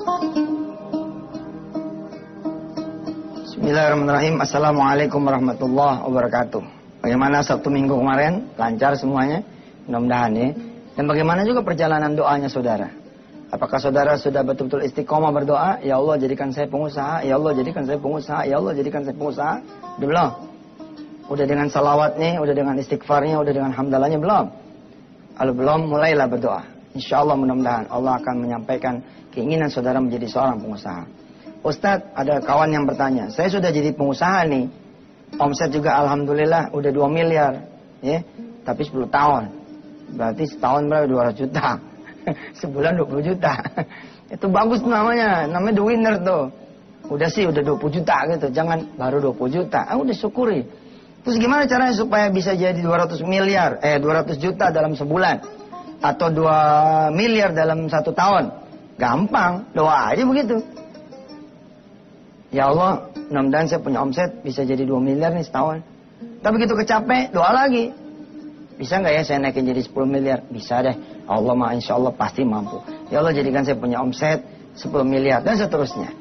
Bismillahirrahmanirrahim. Assalamualaikum warahmatullahi wabarakatuh. Bagaimana Sabtu Minggu kemarin? Lancar semuanya? Mudah-mudahan ya. Dan bagaimana juga perjalanan doanya saudara? Apakah saudara sudah betul-betul istiqomah berdoa? Ya Allah jadikan saya pengusaha. Ya Allah jadikan saya pengusaha. Ya Allah jadikan saya pengusaha. Udah belum? Udah dengan salawatnya, udah dengan istighfarnya, udah dengan hamdalahnya belum? Kalau belum, mulailah berdoa. Insya Allah mudah-mudahan Allah akan menyampaikan keinginan saudara menjadi seorang pengusaha. Ustadz, ada kawan yang bertanya, saya sudah jadi pengusaha nih, omset juga alhamdulillah udah 2 miliar, ya, tapi 10 tahun, berarti setahun berapa? 200 juta, sebulan 20 juta, itu bagus namanya the winner tuh, udah sih udah 20 juta gitu, jangan baru 20 juta, udah syukuri. Terus gimana caranya supaya bisa jadi 200 juta dalam sebulan, atau 2 miliar dalam 1 tahun? Gampang, doa aja begitu. Ya Allah, mudah-mudahan saya punya omset bisa jadi 2 miliar nih setahun. Tapi begitu kecapek, doa lagi. Bisa nggak ya saya naikin jadi 10 miliar? Bisa deh. Allah mah insya Allah pasti mampu. Ya Allah jadikan saya punya omset 10 miliar dan seterusnya.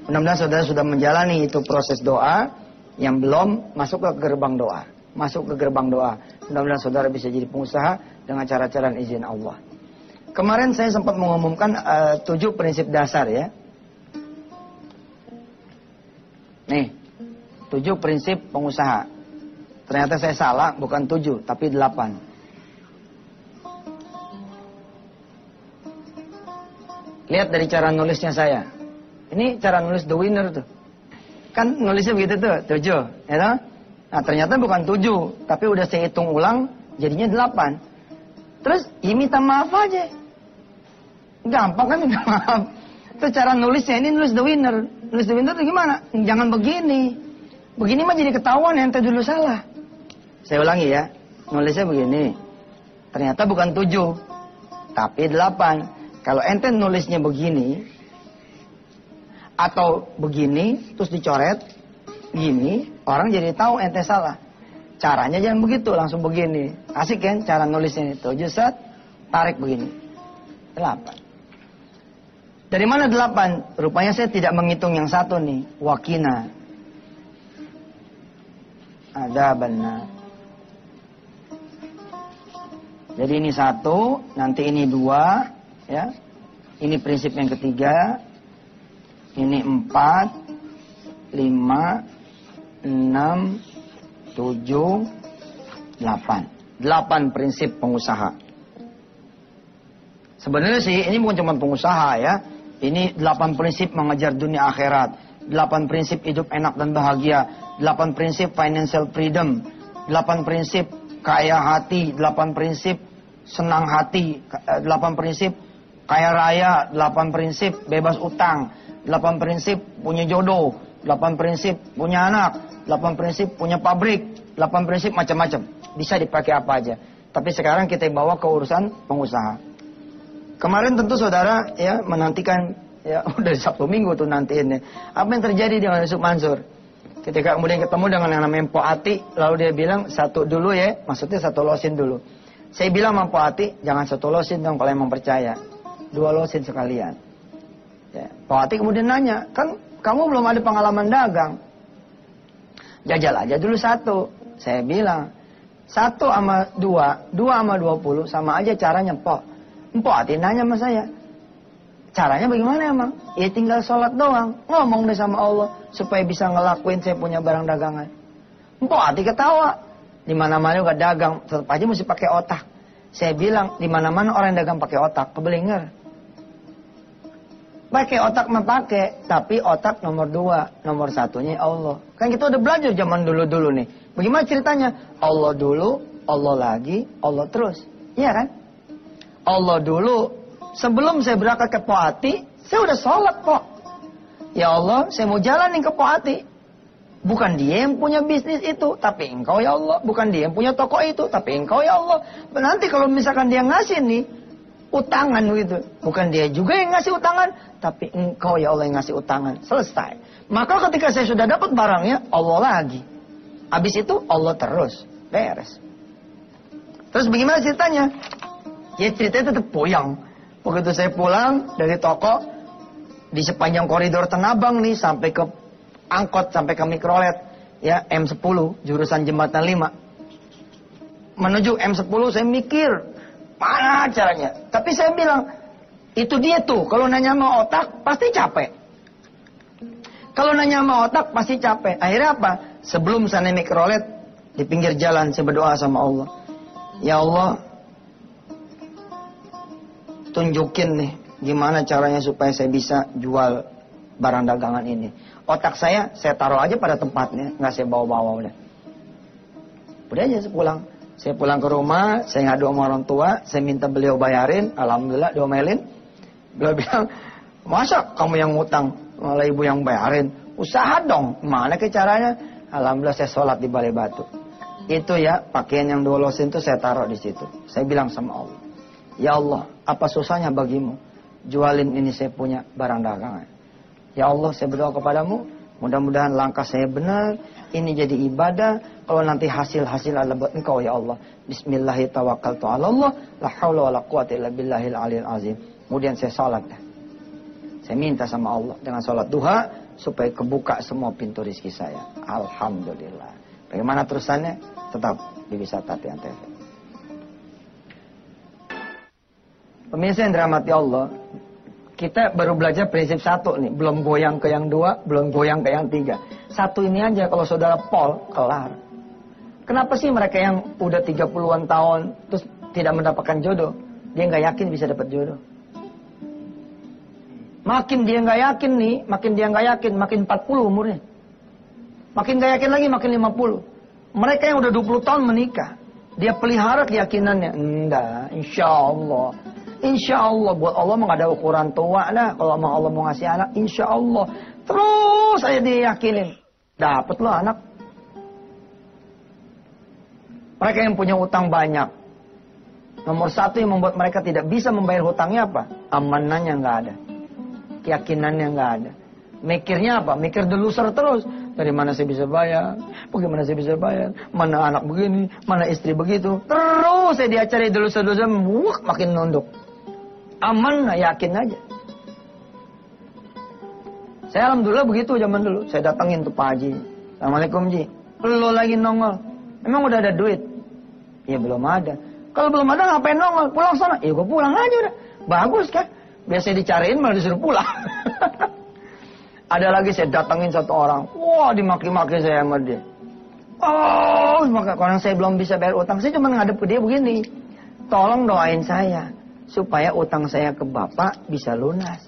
Mudah-mudahan saudara sudah menjalani itu proses doa. Yang belum, masuk ke gerbang doa. Masuk ke gerbang doa. Mudah-mudahan saudara bisa jadi pengusaha dengan cara-cara dan izin Allah. Kemarin saya sempat mengumumkan 7 prinsip dasar ya. Nih, 7 prinsip pengusaha. Ternyata saya salah, bukan 7, tapi 8. Lihat dari cara nulisnya saya. Ini cara nulis The Winner tuh. Kan nulisnya begitu tuh, 7. Ya toh? Nah ternyata bukan 7, tapi udah saya hitung ulang, jadinya 8. Terus, ya minta maaf aja. Gampang kan minta maaf. Itu cara nulisnya, ini nulis The Winner. Nulis The Winner itu gimana? Jangan begini. Begini mah jadi ketahuan ente dulu salah. Saya ulangi ya. Nulisnya begini. Ternyata bukan 7. Tapi 8. Kalau ente nulisnya begini. Atau begini. Terus dicoret. Gini. Orang jadi tahu ente salah. Caranya jangan begitu. Langsung begini. Asik kan cara nulisnya. 7 set. Tarik begini. 8. Dari mana 8? Rupanya saya tidak menghitung yang satu nih. Wakina. Ada benar. Jadi ini 1, nanti ini 2, ya. Ini prinsip yang ketiga. Ini 4, 5, 6, 7, 8. 8 prinsip pengusaha. Sebenarnya sih ini bukan cuma pengusaha ya. Ini 8 prinsip mengejar dunia akhirat. 8 prinsip hidup enak dan bahagia. 8 prinsip financial freedom. 8 prinsip kaya hati. 8 prinsip senang hati. 8 prinsip kaya raya. 8 prinsip bebas utang. 8 prinsip punya jodoh. 8 prinsip punya anak. 8 prinsip punya pabrik. 8 prinsip macam-macam. Bisa dipakai apa aja. Tapi sekarang kita bawa ke urusan pengusaha. Kemarin tentu saudara ya menantikan ya udah Sabtu Minggu tuh nantiin ya. Apa yang terjadi dengan Yusuf Mansur? Ketika kemudian ketemu dengan yang namanya Mpok Ati, lalu dia bilang 1 dulu ya, maksudnya 1 losin dulu. Saya bilang sama Mpok Ati, jangan 1 losin dong kalau emang percaya. 2 losin sekalian. Ya, Mpok Ati kemudian nanya, kan kamu belum ada pengalaman dagang. Jajal aja dulu 1. Saya bilang 1 sama 2, 2 sama 20 sama aja caranya Mpok. Mpok Ati nanya sama saya, caranya bagaimana emang? Ya tinggal sholat doang, ngomong deh sama Allah supaya bisa ngelakuin saya punya barang dagangan. Mpok Ati ketawa, di mana-mana juga dagang, tetap aja mesti pakai otak. Saya bilang di mana-mana orang yang dagang pakai otak, kebelinger. Pakai otak mah pakai, tapi otak nomor 2, nomor 1-nya Allah. Kan kita udah belajar zaman dulu-dulu nih. Bagaimana ceritanya? Allah dulu, Allah lagi, Allah terus, iya kan? Allah dulu, sebelum saya berangkat ke Mpok Ati, saya udah sholat Pok. Ya Allah, saya mau jalanin ke Mpok Ati. Bukan dia yang punya bisnis itu, tapi engkau ya Allah. Bukan dia yang punya toko itu, tapi engkau ya Allah. Nanti kalau misalkan dia ngasih nih, utangan gitu. Bukan dia juga yang ngasih utangan, tapi engkau ya Allah yang ngasih utangan. Selesai. Maka ketika saya sudah dapat barangnya, Allah lagi. Habis itu Allah terus. Beres. Terus bagaimana ceritanya? Ya ceritanya tetap poyang. Begitu saya pulang dari toko, Di sepanjang koridor Tanah Abang nih, sampai ke angkot, sampai ke mikrolet, ya, M10, jurusan Jembatan 5. Menuju M10 saya mikir, mana caranya? Tapi saya bilang, itu dia tuh, kalau nanya sama otak, pasti capek. Kalau nanya sama otak, pasti capek. Akhirnya apa? Sebelum saya mikrolet, di pinggir jalan, saya berdoa sama Allah. Ya Allah, tunjukin nih, gimana caranya supaya saya bisa jual barang dagangan ini. Otak saya taruh aja pada tempatnya, nggak saya bawa-bawa udah. Udah aja saya pulang. Saya pulang ke rumah, saya ngadu sama orang tua, saya minta beliau bayarin, alhamdulillah diomelin. Beliau bilang, masa kamu yang ngutang, malah ibu yang bayarin? Usaha dong, mana ke caranya? Alhamdulillah saya sholat di Balai Batu. Itu ya, pakaian yang dolosin itu saya taruh di situ. Saya bilang sama Allah, ya Allah, apa susahnya bagimu? Jualin ini saya punya barang dagangan. Ya Allah, saya berdoa kepadamu, mudah-mudahan langkah saya benar, ini jadi ibadah. Kalau nanti hasil adalah buat engkau ya Allah. Bismillahirrahmanirrahim. La haula wa la quwata illa billahil aliyil azim. Kemudian saya salat. Saya minta sama Allah dengan salat duha supaya kebuka semua pintu rezeki saya. Alhamdulillah. Bagaimana terusannya? Tetap di Wisata Tian TV. Pemirsa yang dirahmati Allah, kita baru belajar prinsip satu nih. Belum goyang ke yang dua, belum goyang ke yang tiga. Satu ini aja kalau saudara pol, kelar. Kenapa sih mereka yang udah 30-an tahun terus tidak mendapatkan jodoh? Dia nggak yakin bisa dapat jodoh. Makin dia nggak yakin nih, makin 40 umurnya. Makin nggak yakin lagi, makin 50. Mereka yang udah 20 tahun menikah, dia pelihara keyakinannya. Enggak, insya Allah buat Allah nggak ada ukuran tua lah. Kalau Allah mau ngasih anak, insya Allah. Terus saya diyakinin, dapat loh anak. Mereka yang punya utang banyak, nomor satu yang membuat mereka tidak bisa membayar hutangnya apa? Amanahnya nggak ada, keyakinannya nggak ada. Mikirnya apa? Mikir deluser terus. Dari mana saya bisa bayar? Bagaimana saya bisa bayar? Mana anak begini? Mana istri begitu? Terus saya dia cari deluser-deluser, makin nunduk. Aman, yakin aja. Saya alhamdulillah begitu zaman dulu. Saya datangin tuh Pak Haji. Assalamualaikum Ji. Lo lagi nongol. Emang udah ada duit? Ya belum ada. Kalau belum ada ngapain nongol? Pulang sana. Ya gue pulang aja udah. Bagus kan? Biasanya dicariin malah disuruh pulang. Ada lagi saya datangin satu orang. Wah, dimaki-maki saya sama dia. Oh, karena saya belum bisa bayar utang. Saya cuma ngadep ke dia begini. Tolong doain saya supaya utang saya ke Bapak bisa lunas.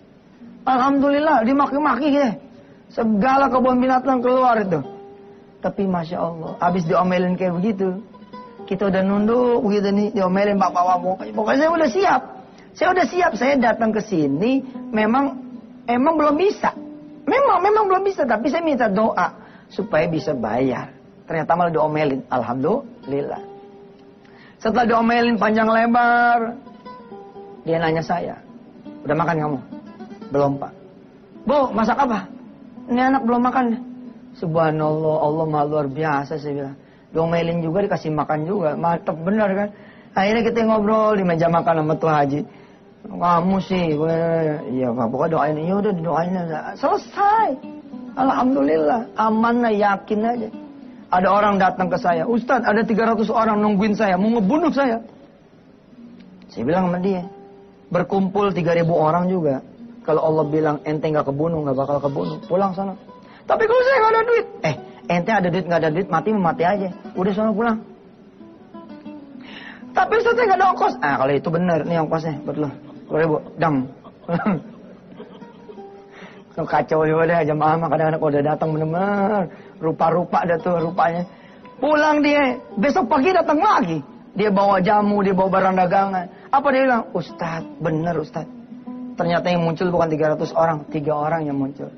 Alhamdulillah, dimaki-maki ya. Segala kebun binatang keluar itu. Tapi Masya Allah, habis diomelin kayak begitu. Kita udah nunduk begitu nih, diomelin bapak-bapak. Pokoknya saya udah siap. Saya datang ke sini memang belum bisa. Memang belum bisa, tapi saya minta doa supaya bisa bayar. Ternyata malah diomelin. Alhamdulillah. Setelah diomelin panjang lebar, dia nanya saya, udah makan kamu? Belum Pak. Bu, masak apa? Ini anak belum makan. Subhanallah, Allah maha luar biasa saya bilang. Diomelin juga, dikasih makan juga. Mantap benar kan. Akhirnya kita ngobrol di meja makan sama Tuh Haji. Kamu sih, iya Pak, pokoknya doain. Iya udah doain aja. Selesai. Alhamdulillah, aman lah, yakin aja. Ada orang datang ke saya, Ustadz ada 300 orang nungguin saya, mau ngebunuh saya. Saya bilang sama dia, berkumpul 3.000 orang juga. Kalau Allah bilang ente gak kebunuh, gak bakal kebunuh. Pulang sana. Tapi kalau saya gak ada duit. Ente ada duit, gak ada duit, mati aja. Udah sana pulang. Tapi Ustaz saya gak ada ongkos. Kalau itu benar, nih ongkosnya. Betul. 10.000, dam. Kacau juga deh, jamaah mah kadang-kadang kalau udah datang bener-bener. Rupa-rupa dah tuh rupanya. Pulang dia, besok pagi datang lagi. Dia bawa jamu, dia bawa barang dagangan. Apa dia bilang? Ustaz, bener Ustaz. Ternyata yang muncul bukan 300 orang, 3 orang yang muncul.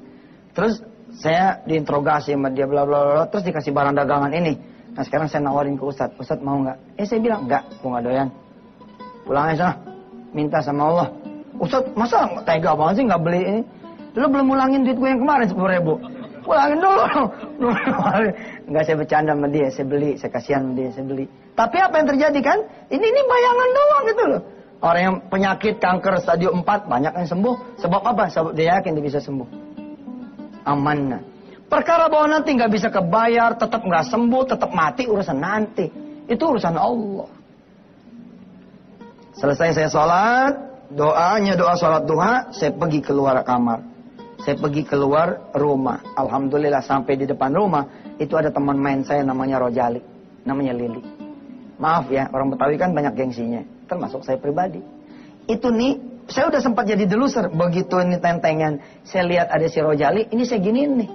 Terus saya diinterogasi sama dia bla bla bla, terus dikasih barang dagangan ini. Nah sekarang saya nawarin ke Ustadz, Ustadz mau nggak? Saya bilang enggak, gue nggak doyan. Pulang aja sana, minta sama Allah. Ustadz masa tega banget sih nggak beli ini? Lu belum ulangin duit gue yang kemarin 10.000. Pulangin dulu. Enggak, saya bercanda sama dia, saya beli, saya kasihan sama dia, saya beli. Tapi apa yang terjadi kan? Ini bayangan doang gitu loh. Orang yang penyakit kanker stadium 4 banyak yang sembuh. Sebab apa? Sebab dia yakin dia bisa sembuh. Amanah. Perkara bahwa nanti nggak bisa kebayar, tetap nggak sembuh, tetap mati, urusan nanti. Itu urusan Allah. Selesai saya sholat, doa sholat duha, saya pergi keluar kamar. Saya pergi keluar rumah. Alhamdulillah sampai di depan rumah, itu ada teman main saya namanya Rojali. Namanya Lili. Maaf ya, orang Betawi kan banyak gengsinya. Termasuk saya pribadi. Itu nih, saya udah sempat jadi deluser. Begitu ini tentengan, saya lihat ada si Rojali, ini saya giniin nih.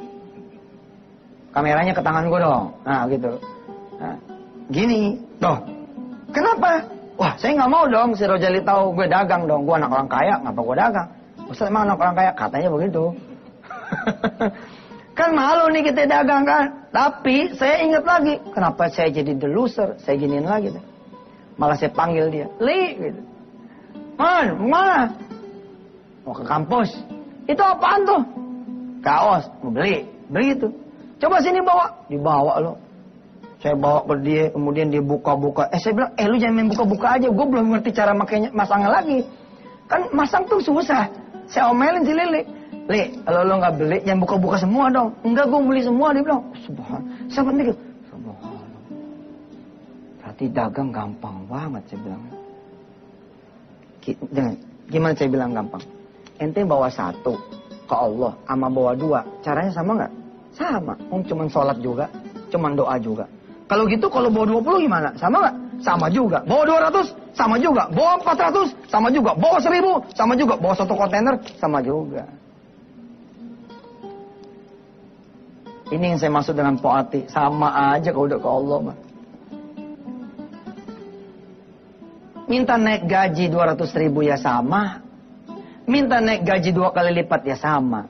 Kameranya ke tangan gue dong. Nah gitu. Nah, gini. Tuh. Kenapa? Wah, saya nggak mau dong si Rojali tahu gue dagang dong. Gue anak orang kaya, ngapa gue dagang? Ustaz emang anak orang kaya? Katanya begitu. Kan malu nih kita dagang kan. Tapi saya ingat lagi. Kenapa saya jadi deluser? Saya giniin lagi. Tuh. Malah saya panggil dia. Li, gitu. Man, mana? Mau ke kampus. Itu apaan tuh? Kaos. Mau beli. Beli itu. Coba sini bawa. Dibawa lo. Saya bawa ke dia, kemudian dia buka-buka. Saya bilang, lu jangan main buka-buka aja. Gue belum ngerti cara makanya masangnya lagi. Kan masang tuh susah. Saya omelin si Lili. Li, kalau lo nggak beli, jangan buka-buka semua dong. Enggak, gue beli semua. Dia bilang, subhanallah. Saya penting. Subhanallah. Berarti dagang gampang banget, saya bilang. Gimana saya bilang gampang? Ente bawa satu ke Allah, sama bawa dua. Caranya sama nggak? Sama. Cuman sholat juga, cuman doa juga. Kalau gitu, kalau bawa 20 gimana? Sama nggak? Sama juga. Bawa 200? Sama juga. Bawa 400? Sama juga. Bawa 1000? Sama juga. Bawa satu kontainer? Sama juga. Ini yang saya maksud dengan poati. Sama aja kalau udah ke Allah, mah. Minta naik gaji 200.000 ya sama. Minta naik gaji 2 kali lipat ya sama.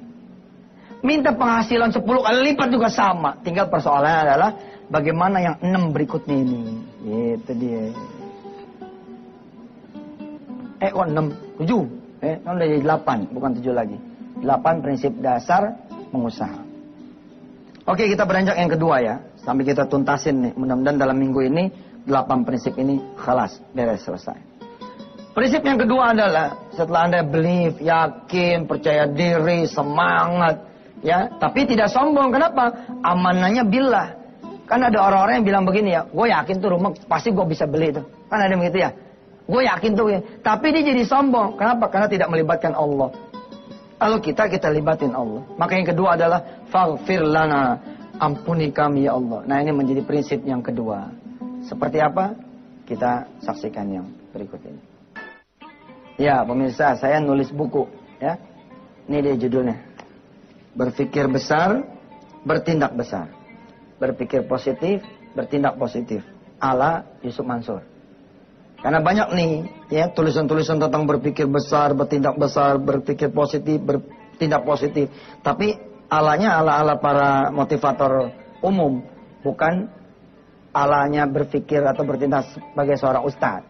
Minta penghasilan 10 kali lipat juga sama. Tinggal persoalannya adalah bagaimana yang 6 berikutnya ini. Itu dia. Kok 6? 7? Kan udah jadi 8, bukan 7 lagi. 8 prinsip dasar pengusaha. Oke, kita beranjak yang kedua ya. Sampai kita tuntasin nih. Mudah-mudahan dalam minggu ini 8 prinsip ini khalas, beres, selesai. Prinsip yang kedua adalah setelah Anda believe, yakin, percaya diri, semangat, ya, tapi tidak sombong. Kenapa? Amanahnya billah. Kan ada orang-orang yang bilang begini ya, gue yakin tuh rumah pasti gue bisa beli itu. Kan ada yang begitu ya. Gue yakin tuh, ya. Tapi dia jadi sombong. Kenapa? Karena tidak melibatkan Allah. Kalau kita libatin Allah. Maka yang kedua adalah faghfir lana, ampuni kami ya Allah. Nah, ini menjadi prinsip yang kedua. Seperti apa? Kita saksikan yang berikut ini. Ya, pemirsa, saya nulis buku, ya. Ini dia judulnya. Berpikir besar, bertindak besar. Berpikir positif, bertindak positif. Ala Yusuf Mansur. Karena banyak nih, ya, tulisan-tulisan tentang berpikir besar, berpikir positif, bertindak positif. Tapi alanya ala para motivator umum, bukan alanya berpikir atau bertindak sebagai seorang ustadz.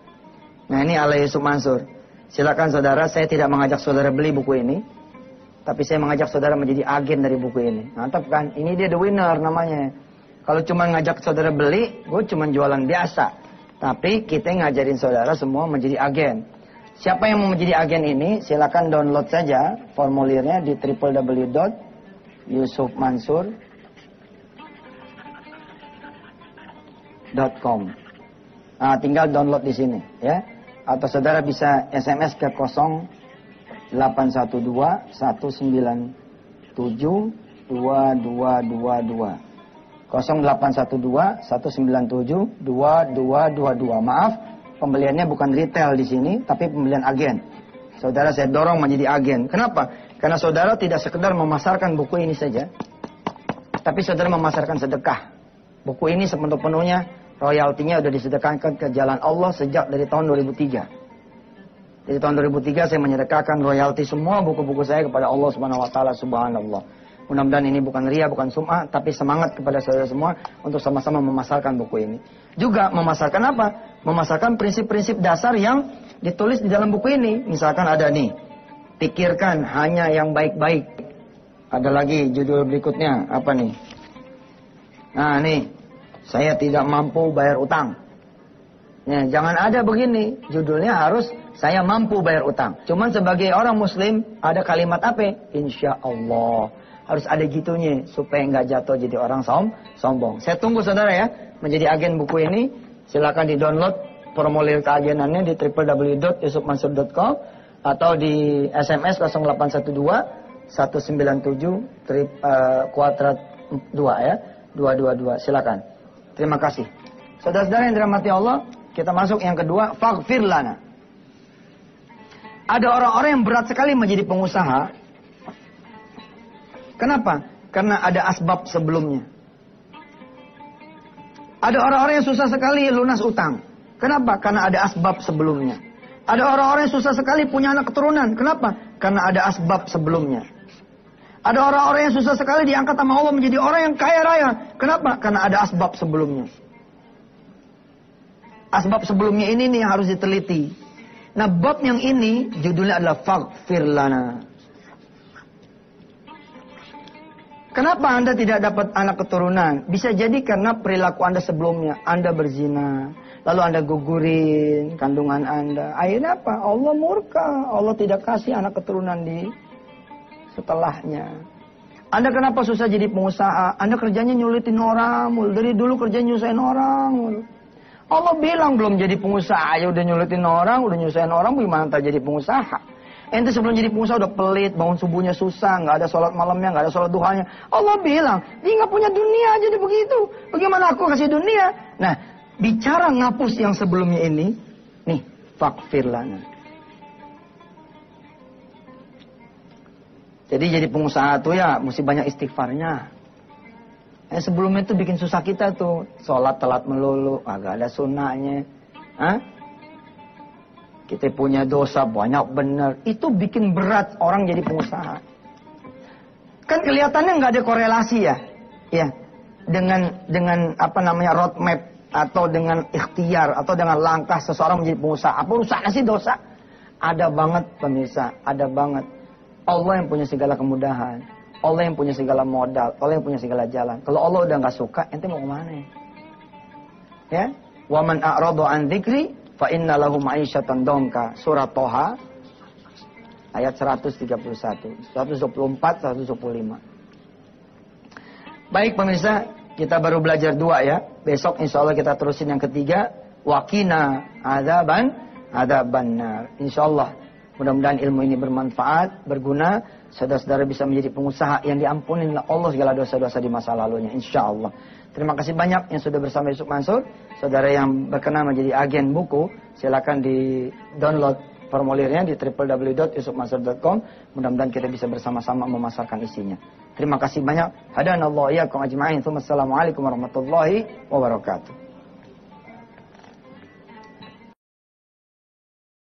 Nah, ini ala Yusuf Mansur. Silakan saudara, saya tidak mengajak saudara beli buku ini, tapi saya mengajak saudara menjadi agen dari buku ini. Mantap kan? Ini dia the winner namanya. Kalau cuma ngajak saudara beli, gue cuma jualan biasa. Tapi kita ngajarin saudara semua menjadi agen. Siapa yang mau menjadi agen ini, silakan download saja formulirnya di www.yusufmansur.com. Nah, tinggal download di sini, ya. Atau saudara bisa SMS ke 0812-197-2222. 0812-197-2222. Maaf, pembeliannya bukan retail di sini, tapi pembelian agen. Saudara saya dorong menjadi agen. Kenapa? Karena saudara tidak sekedar memasarkan buku ini saja, tapi saudara memasarkan sedekah. Buku ini sepenuh-penuhnya royaltinya sudah disedekahkan ke jalan Allah sejak dari tahun 2003. Dari tahun 2003 saya menyedekahkan royalti semua buku-buku saya kepada Allah Subhanahu wa taala. Subhanallah. Mudah-mudahan ini bukan ria, bukan sum'ah, tapi semangat kepada saudara semua untuk sama-sama memasarkan buku ini. Juga memasarkan apa? Memasarkan prinsip-prinsip dasar yang ditulis di dalam buku ini. Misalkan ada nih, pikirkan hanya yang baik-baik. Ada lagi judul berikutnya, apa nih? Nah nih, saya tidak mampu bayar utang. Ya, jangan ada begini. Judulnya harus saya mampu bayar utang. Cuman sebagai orang muslim ada kalimat apa? Insya Allah. Harus ada gitunya supaya nggak jatuh jadi orang sombong. Saya tunggu saudara ya menjadi agen buku ini. Silakan di-download formulir keagenannya di www.yusufmansur.com atau di SMS 0812 197 kuadrat 2 ya. 222. Silakan. Terima kasih. Saudara-saudara yang dirahmati Allah, kita masuk yang kedua, faghfir lana. Ada orang-orang yang berat sekali menjadi pengusaha. Kenapa? Karena ada asbab sebelumnya. Ada orang-orang yang susah sekali lunas utang. Kenapa? Karena ada asbab sebelumnya. Ada orang-orang yang susah sekali punya anak keturunan. Kenapa? Karena ada asbab sebelumnya. Ada orang-orang yang susah sekali diangkat sama Allah menjadi orang yang kaya raya. Kenapa? Karena ada asbab sebelumnya. Asbab sebelumnya ini nih yang harus diteliti. Nah, bab yang ini judulnya adalah faghfir lana. Kenapa Anda tidak dapat anak keturunan? Bisa jadi karena perilaku Anda sebelumnya. Anda berzina, lalu Anda gugurin kandungan Anda. Akhirnya apa? Allah murka. Allah tidak kasih anak keturunan di setelahnya. Anda kenapa susah jadi pengusaha? Anda kerjanya nyulitin orang. Dari dulu kerja nyusahin orang. Allah bilang belum jadi pengusaha, ya udah nyulitin orang, udah nyusahin orang, gimana tak jadi pengusaha? Ente sebelum jadi pengusaha udah pelit, bangun subuhnya susah, nggak ada sholat malamnya, nggak ada sholat duhanya. Allah bilang, dia nggak punya dunia jadi begitu. Bagaimana aku kasih dunia? Nah, bicara ngapus yang sebelumnya ini, nih, faghfir lana. Jadi pengusaha tuh ya mesti banyak istighfarnya. Sebelumnya itu bikin susah kita tuh. Sholat telat melulu, agak ada sunnahnya. Hah? Kita punya dosa banyak benar. Itu bikin berat orang jadi pengusaha. Kan kelihatannya nggak ada korelasi ya. Ya. Dengan apa namanya roadmap. Atau dengan ikhtiar. Atau dengan langkah seseorang menjadi pengusaha. Apa urusannya sih dosa? Ada banget pemirsa. Ada banget. Allah yang punya segala kemudahan. Allah yang punya segala modal. Allah yang punya segala jalan. Kalau Allah udah nggak suka, ente mau kemana ya? Ya, wa man a'radu an dzikri fa inna lahu ma'isyatan dongka. Surah Toha ayat 131, 124, 125. Baik pemirsa, kita baru belajar 2 ya. Besok insya Allah kita terusin yang ketiga. Waqina adzabannar. Insya Allah. Mudah-mudahan ilmu ini bermanfaat, berguna. Saudara-saudara bisa menjadi pengusaha yang diampuni oleh Allah segala dosa-dosa di masa lalunya. Insya Allah. Terima kasih banyak yang sudah bersama Yusuf Mansur. Saudara yang berkenan menjadi agen buku, silakan di-download formulirnya di www.yusufmansur.com. Mudah-mudahan kita bisa bersama-sama memasarkan isinya. Terima kasih banyak. Hadanallahu iyyakum ajma'in. Assalamualaikum warahmatullahi wabarakatuh.